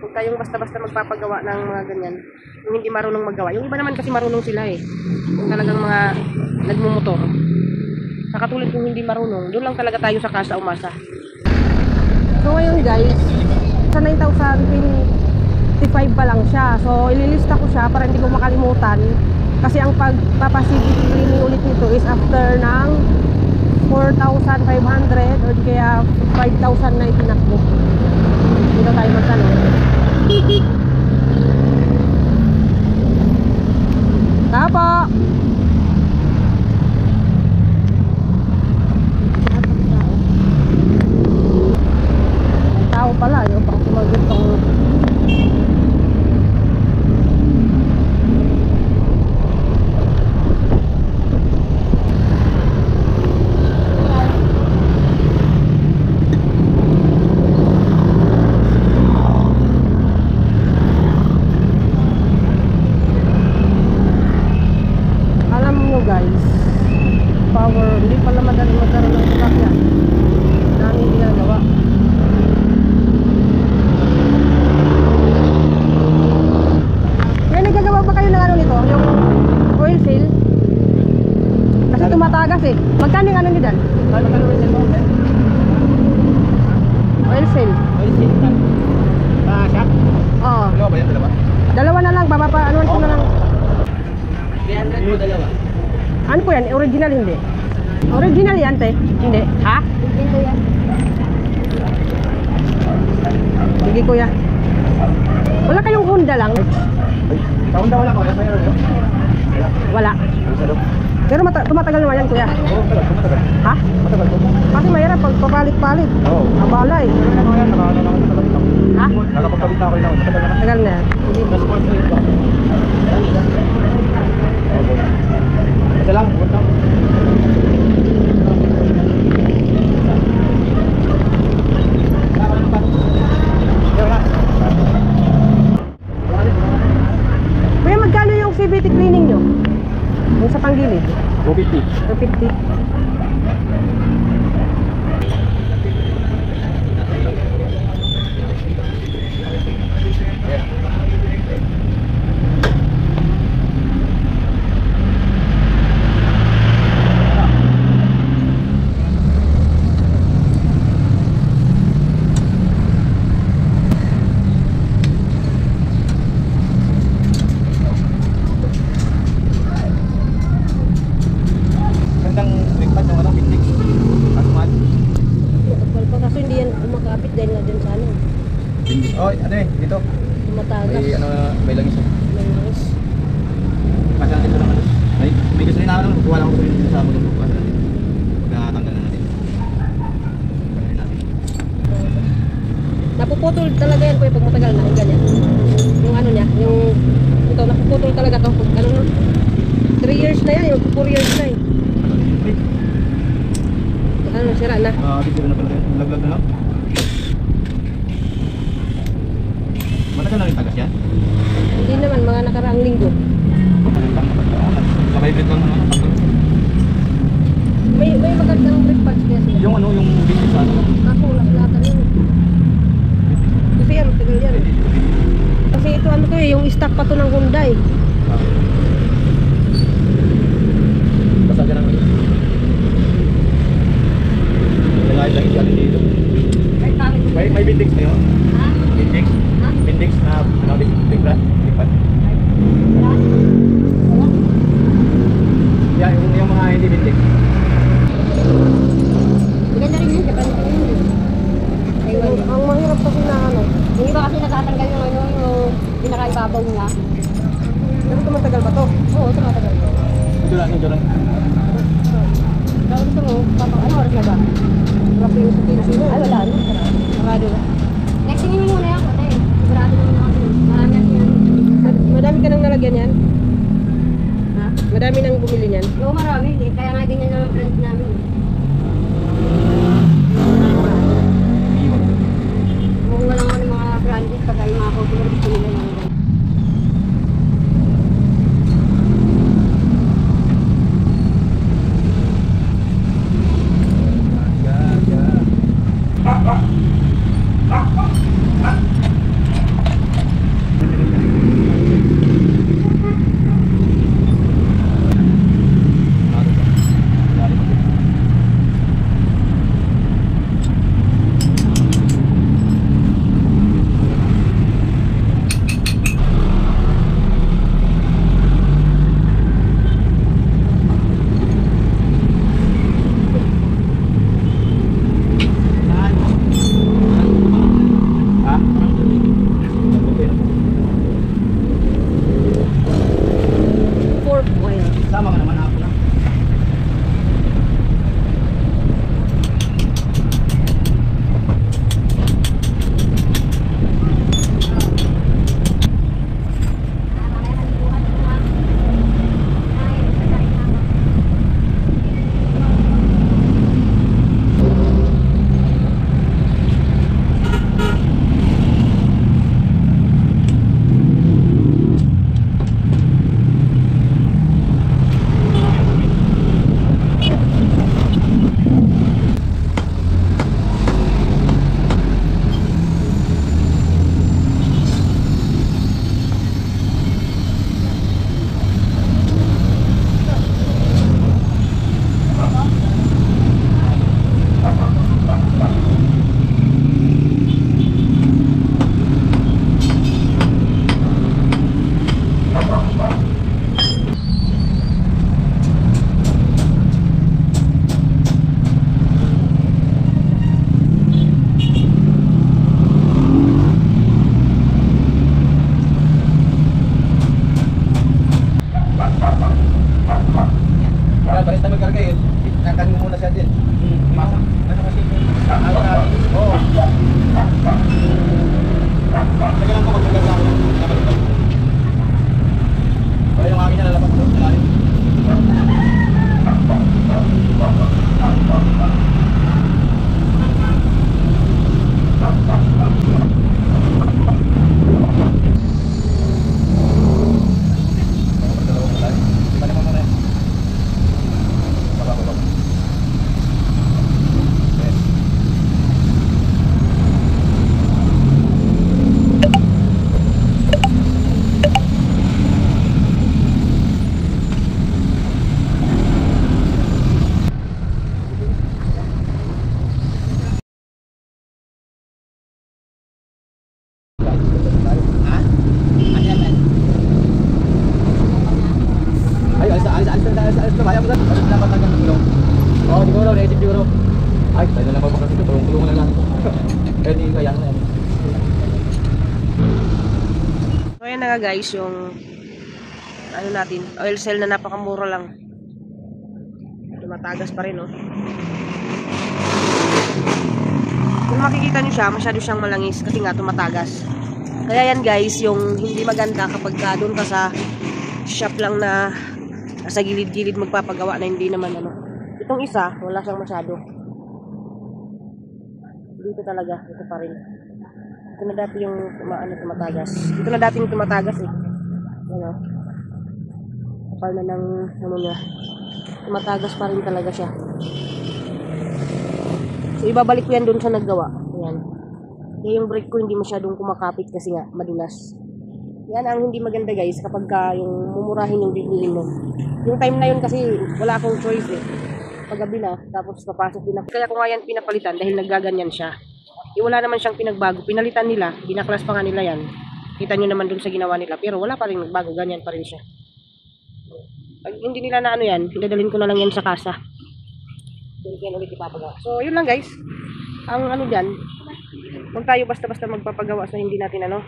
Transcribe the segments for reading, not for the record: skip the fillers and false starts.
Huwag kayong basta-basta magpapagawa ng mga ganyan. Yung hindi marunong maggawa. Yung iba naman kasi marunong sila eh. Yung talagang mga nagmumotor. Nakatulad kung hindi marunong, doon lang talaga tayo sa kasa umasa. So ngayon guys, sa 9,025 pa lang siya. So ililista ko siya para hindi ko makalimutan. Kasi ang pagpapacivity cleaning ulit nito is after ng 4,500 or kaya 5,000 na itinakbo. Dito tayo magtanong. Tapo! Tao pala, yung pang sumagot tong guys, power, hindi pala madali magkaroon ng sasakyan. Daming ginagawa. Kaya nagagawa ba kayo ng ano nito? Yung oil seal? Kasi tumatagas eh. Magkano yung ano nyo dyan? Magkano oil seal mo? Oil seal. Oil seal? Shock? Oo. Dalawa ba yan? Dalawa na lang, anuan ko na lang. 300 mo dalawa. Ano po yan? Original hindi? Original yan, te? Hindi? Ha? Hindi yan. Sige, kuya. Wala kayong Honda lang? Honda wala ko. Wala. Pero tumatagal naman yan, kuya. Oo, tumatagal. Ha? Matagal po. Kasi mahirap pag papalit-palit. Oo. Abalay. Ha? Nakapagpalit na ako yun. Matagal na yan. Sige. Isa lang, huwag lang. Kuya, magkano yung CVT cleaning nyo? Yung sa panggilid? 250. 250. Oh, ano eh, dito. Tumatagas. May ano, may langis. May langis. Kasi natin ito lang ano. May gusto rin naman lang, kuha lang ako dito sa motor ko. Kasi natin. Pagkatanggal na natin. Napuputol talaga yan kuya pag matagal na, yung ganyan. Yung ano niya, yung ito, napuputol talaga to. Ano no? 3 years na yan, yung 4 years na eh. Ano, sira na. Bigyan na pala yan. Laglag na lang. Matagal na rin tagas yan? Hindi naman, mga nakaraang linggo. Naka-hybrid lang naman. May magandang brake pads kaya sila. Yung ano, yung business ano? Ako, lahat-lahatan yun. Kasi yan, matagal yan. Kasi ito ano to eh, yung stock pa to ng Hyundai. Basta ka naman. Langit yan dito. May Bindix na yun? Ha? Bindix? Ha? Bindix na ano, big brand? Big brand? Yeah, yung mga hindi Bindix. Maganda rin yun, Japan ko yun. Ang mahirap kasi na ano. Yung iba kasi natatanggal yung ano, yung pinakaibabaw niya. Pero tumatagal ba to? Oo, tumatagal to. Ito lang, ito lang. Pero gusto mo, ano oras na ba? Grabe yung sutilsi na. Ay, wala. Nakado na. Next tingin mo muna yan, kasi sigurado naman ako. Marami natin yan. Madami ka nang nalagyan yan? Ha? Madami nang bumili niyan? Oo, marami. Kaya nga ganyan naman brand namin. Kung wala nga ng mga branded, pagka yung mga popular gusto nila lang. So ayan na nga guys, yung ano natin, oil cell na napakamura lang. Tumatagas pa rin, oh. Kung makikita nyo siya, masyado siyang malangis kasi nga tumatagas. Kaya yan guys, yung hindi maganda kapag doon ka sa shop lang na nasa gilid-gilid magpapagawa na hindi naman ano. Itong isa, wala siyang masyado. Dito talaga, ito pa rin. Ito na dati yung tumatagas. Ito na dati yung tumatagas eh. Ano? Kapal na ng ano niya. Tumatagas pa rin talaga siya. So ibabalik ko yan doon sa naggawa. Ayan. Kaya yung brake ko hindi masyadong kumakapit kasi nga madulas. Yan ang hindi maganda guys kapag yung mumurahin yung bibilin mo. Yung time na yun kasi wala akong choice eh. Paggabi na, tapos papasok din ako. Kaya ko nga yan pinapalitan dahil naggaganyan siya. Wala naman siyang pinagbago. Pinalitan nila, binaklas pa nga nila yan. Kita nyo naman dun sa ginawa nila. Pero wala pa rin nagbago, ganyan pa rin siya. Pag hindi nila na ano yan, pinadalhin ko na lang yan sa kasa. Doon yan ulit ipapagawa. So yun lang guys. Ang ano dyan, huwag tayo basta-basta magpapagawa sa hindi natin ano,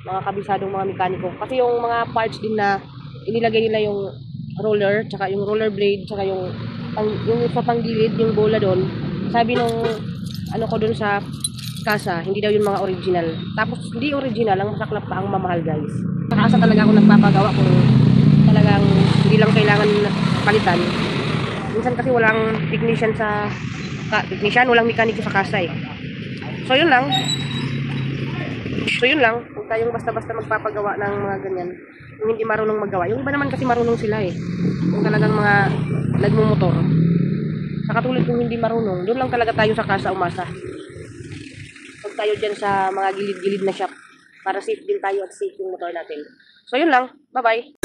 mga kabisadong mga mekaniko. Kasi yung mga parts din na inilagay nila yung roller, tsaka yung roller blade, tsaka yung sa panggilid, yung bola doon. Sabi nung ano ko doon sa kasa, hindi daw yung mga original. Tapos hindi original, ang masaklap pa ang mamahal guys. Nakasa talaga ako nagpapagawa kung talagang hindi lang kailangan palitan. Minsan kasi walang technician, walang mekaniko sa kasa eh. So yun lang. Kung tayong basta-basta magpapagawa ng mga ganyan, yung hindi marunong maggawa. Yung iba naman kasi marunong sila eh. Yung talagang mga nagmumotor. Sa katulad kung hindi marunong, doon lang talaga tayo sa kasa umasa. Huwag tayo dyan sa mga gilid-gilid na shop para safe din tayo at safe yung motor natin. So yun lang. Bye-bye.